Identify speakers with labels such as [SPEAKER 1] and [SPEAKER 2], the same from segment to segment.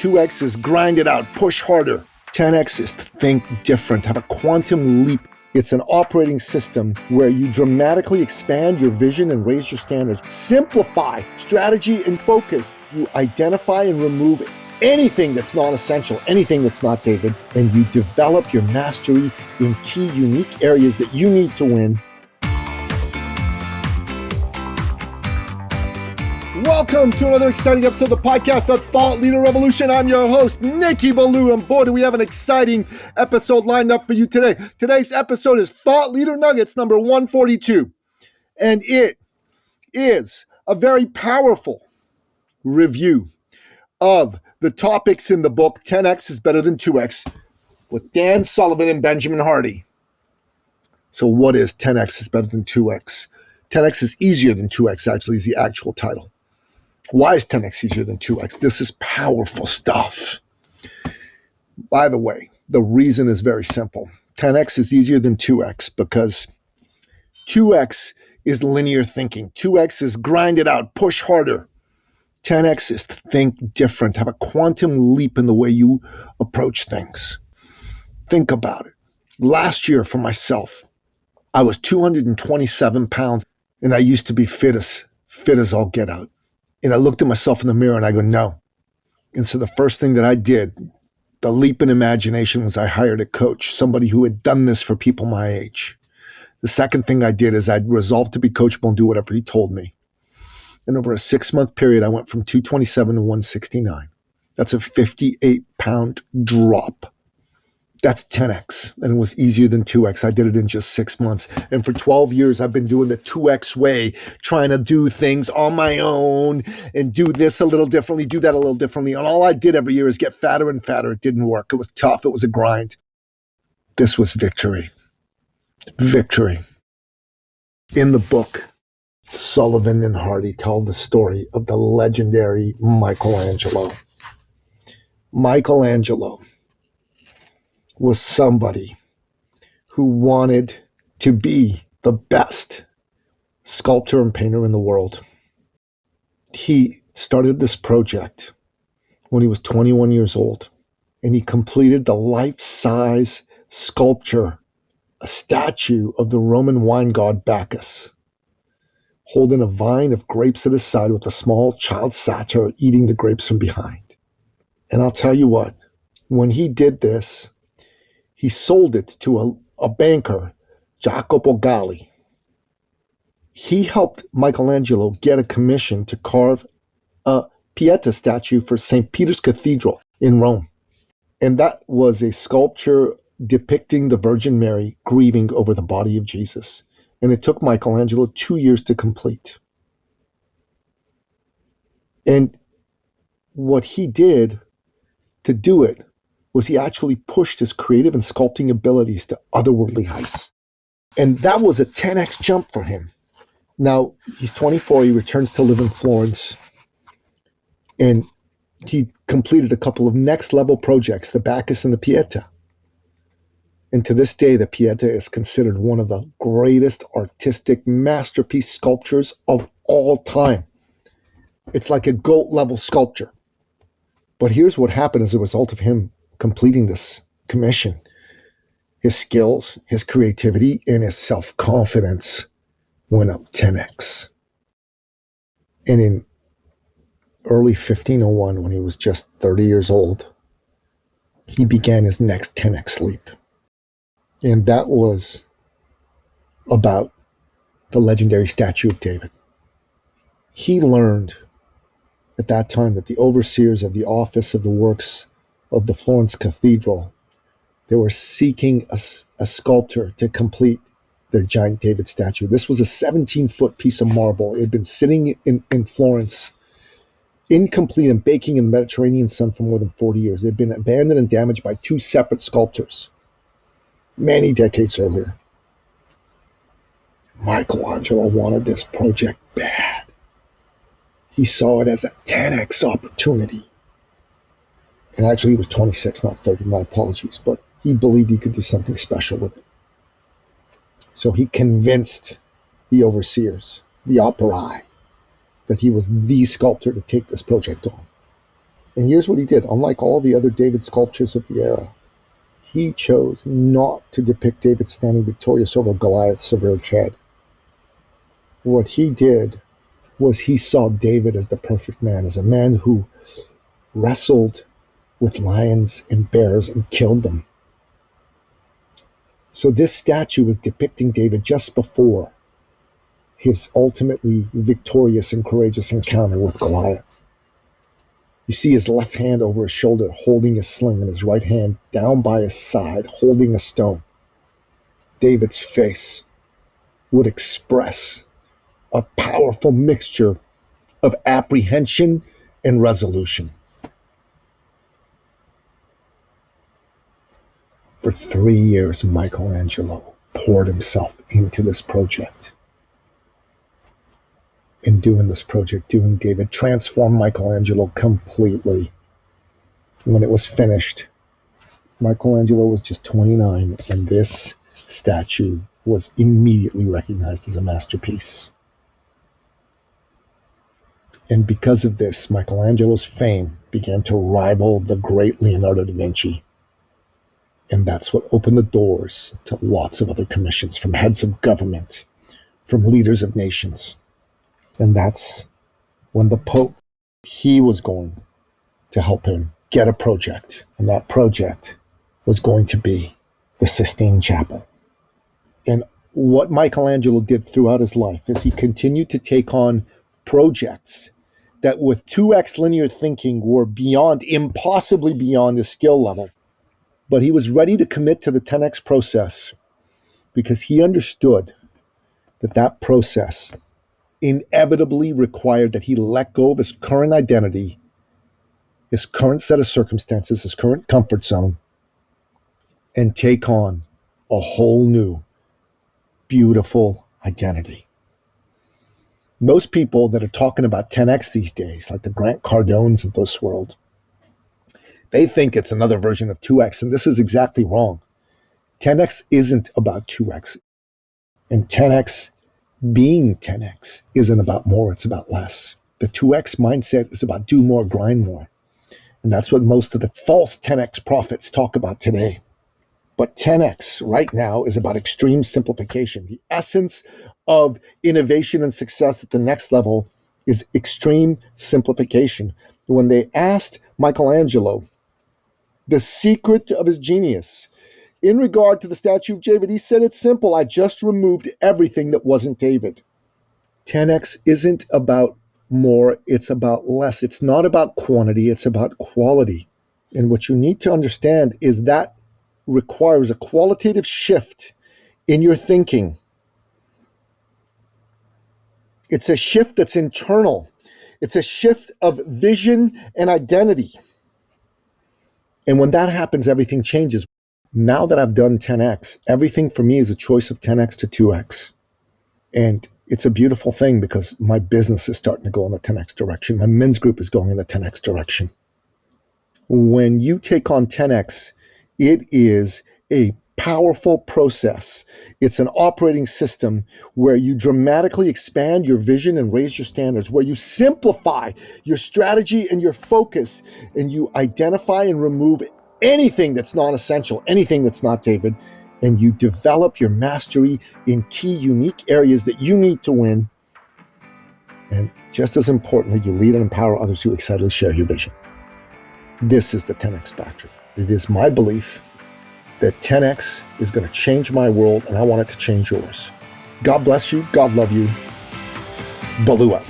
[SPEAKER 1] 2X is grind it out, push harder. 10X is think different, have a quantum leap. It's an operating system where you dramatically expand your vision and raise your standards. Simplify strategy and focus. You identify and remove anything that's non-essential, anything that's not David, and you develop your mastery in key, unique areas that you need to win. Welcome to another exciting episode of the podcast, The Thought Leader Revolution. I'm your host, Nicky, and boy, do we have an exciting episode lined up for you today. Today's episode is Thought Leader Nuggets number 142, and it is a very powerful review of the topics in the book 10X is Better Than 2X with Dan Sullivan and Benjamin P. So what is 10X is Better Than 2X? 10X is easier than 2X, actually, is the actual title. Why is 10X easier than 2X? This is powerful stuff. By the way, the reason is very simple. 10X is easier than 2X because 2X is linear thinking. 2X is grind it out, push harder. 10X is think different, have a quantum leap in the way you approach things. Think about it. Last year for myself, I was 227 pounds and I used to be fit as all get out. And I looked at myself in the mirror and I go, no. And so the first thing that I did, the leap in imagination, was I hired a coach, somebody who had done this for people my age. The second thing I did is I resolved to be coachable and do whatever he told me. And over a 6-month period, I went from 227 to 169. That's a 58-pound drop. That's 10X, and it was easier than 2X. I did it in just 6 months. And for 12 years, I've been doing the 2X way, trying to do things on my own and do this a little differently, do that a little differently. And all I did every year is get fatter and fatter. It didn't work. It was tough. It was a grind. This was victory. Victory. In the book, Sullivan and Hardy tell the story of the legendary Michelangelo. Michelangelo was somebody who wanted to be the best sculptor and painter in the world. He started this project when he was 21 years old, and he completed the life-size sculpture, a statue of the Roman wine god Bacchus, holding a vine of grapes at his side with a small child satyr eating the grapes from behind. And I'll tell you what, when he did this, he sold it to a banker, Jacopo Galli. He helped Michelangelo get a commission to carve a Pieta statue for St. Peter's Cathedral in Rome. And that was a sculpture depicting the Virgin Mary grieving over the body of Jesus. And it took Michelangelo 2 years to complete. And what he did to do it was he actually pushed his creative and sculpting abilities to otherworldly heights. And that was a 10X jump for him. Now, he's 24, he returns to live in Florence, and he completed a couple of next level projects, the Bacchus and the Pieta. And to this day, the Pieta is considered one of the greatest artistic masterpiece sculptures of all time. It's like a GOAT level sculpture. But here's what happened as a result of him completing this commission. His skills, his creativity, and his self-confidence went up 10X. And in early 1501, when he was just 30 years old, he began his next 10X leap. And that was about the legendary statue of David. He learned at that time that the overseers of the office of the works of the Florence Cathedral, they were seeking a sculptor to complete their giant David statue. This was a 17-foot piece of marble. It had been sitting in Florence, incomplete and baking in the Mediterranean sun for more than 40 years. It had been abandoned and damaged by 2 separate sculptors many decades earlier. Michelangelo wanted this project bad. He saw it as a 10X opportunity. And actually, he was 26, not 30. My apologies. But he believed he could do something special with it. So he convinced the overseers, the operae, that he was the sculptor to take this project on. And here's what he did. Unlike all the other David sculptures of the era, he chose not to depict David standing victorious over Goliath's severed head. What he did was he saw David as the perfect man, as a man who wrestled with lions and bears and killed them. So this statue was depicting David just before his ultimately victorious and courageous encounter with Goliath. You see his left hand over his shoulder holding a sling and his right hand down by his side holding a stone. David's face would express a powerful mixture of apprehension and resolution. For 3 years, Michelangelo poured himself into this project. In doing this project, doing David, transformed Michelangelo completely. When it was finished, Michelangelo was just 29, and this statue was immediately recognized as a masterpiece. And because of this, Michelangelo's fame began to rival the great Leonardo da Vinci. And that's what opened the doors to lots of other commissions from heads of government, from leaders of nations. And that's when the Pope, he was going to help him get a project. And that project was going to be the Sistine Chapel. And what Michelangelo did throughout his life is he continued to take on projects that with 2x linear thinking were impossibly beyond his skill level. But he was ready to commit to the 10x process because he understood that that process inevitably required that he let go of his current identity, his current set of circumstances, his current comfort zone, and take on a whole new, beautiful identity. Most people that are talking about 10x these days, like the Grant Cardones of this world, they think it's another version of 2x, and this is exactly wrong. 10x isn't about 2x. And 10x being 10x isn't about more, it's about less. The 2x mindset is about do more, grind more. And that's what most of the false 10x prophets talk about today. But 10x right now is about extreme simplification. The essence of innovation and success at the next level is extreme simplification. When they asked Michelangelo the secret of his genius in regard to the statue of David, he said it's simple. I just removed everything that wasn't David. 10x isn't about more, it's about less. It's not about quantity, it's about quality. And what you need to understand is that requires a qualitative shift in your thinking. It's a shift that's internal. It's a shift of vision and identity. And when that happens, everything changes. Now that I've done 10x, everything for me is a choice of 10x to 2x. And it's a beautiful thing because my business is starting to go in the 10x direction. My men's group is going in the 10x direction. When you take on 10x, it is a powerful process. It's an operating system where you dramatically expand your vision and raise your standards, where you simplify your strategy and your focus, and you identify and remove anything that's non-essential, anything that's not David, and you develop your mastery in key, unique areas that you need to win. And just as importantly, you lead and empower others who excitedly share your vision. This is the 10X Factory. It is my belief that 10X is going to change my world, and I want it to change yours. God bless you. God love you. Baloo out.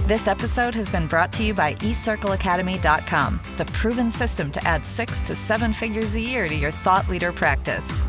[SPEAKER 2] This episode has been brought to you by eCircleAcademy.com, the proven system to add 6 to 7 figures a year to your thought leader practice.